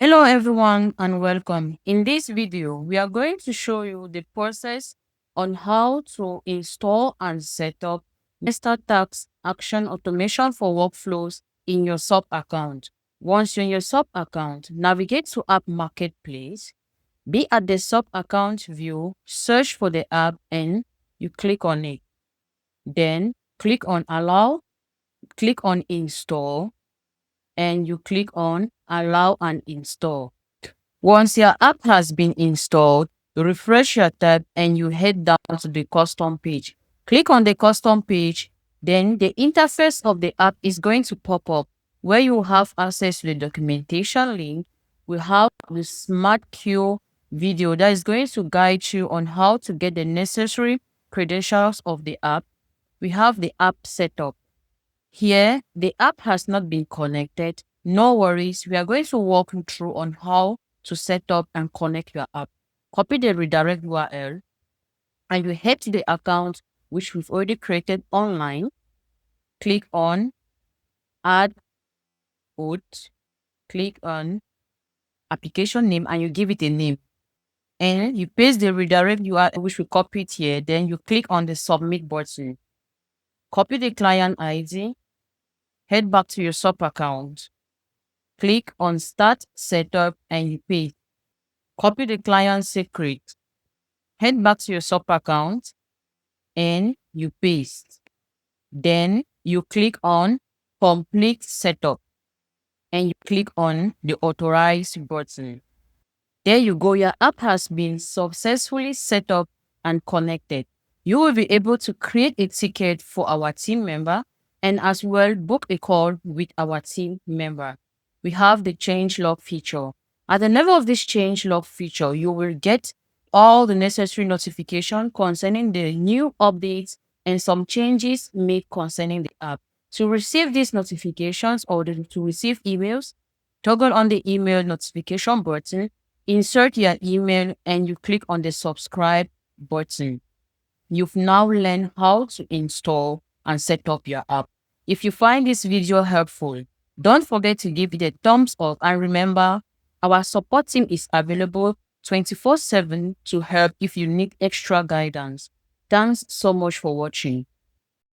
Hello everyone and welcome. In this video, we are going to show you the process on how to install and set up MeisterTask Action Automation for workflows in your sub account. Once you're in your sub account, navigate to App Marketplace, be at the sub account view, search for the app and you click on it. Then click on Allow, click on Install, and you click on Allow and Install. Once your app has been installed, you refresh your tab and you head down to the custom page. Click on the custom page, then the interface of the app is going to pop up where you have access to the documentation link. We have the Smart Queue video that is going to guide you on how to get the necessary credentials of the app. We have the app setup. Here, the app has not been connected. No worries. We are going to walk you through on how to set up and connect your app. Copy the redirect URL and you head to the account which we've already created online. Click on Add Oath. Click on Application Name and you give it a name. And you paste the redirect URL which we copied here. Then you click on the Submit button. Copy the client ID. Head back to your sub account. Click on Start Setup and you paste. Copy the client secret. Head back to your sub account and you paste. Then you click on Complete Setup and you click on the Authorize button. There you go. Your app has been successfully set up and connected. You will be able to create a ticket for our team member and as well book a call with our team member. We have the change log feature. At the level of this change log feature, you will get all the necessary notification concerning the new updates and some changes made concerning the app. To receive these notifications or to receive emails, toggle on the email notification button, insert your email, and you click on the subscribe button. You've now learned how to install and set up your app. If you find this video helpful, don't forget to give it a thumbs up and remember, our support team is available 24/7 to help if you need extra guidance. Thanks so much for watching.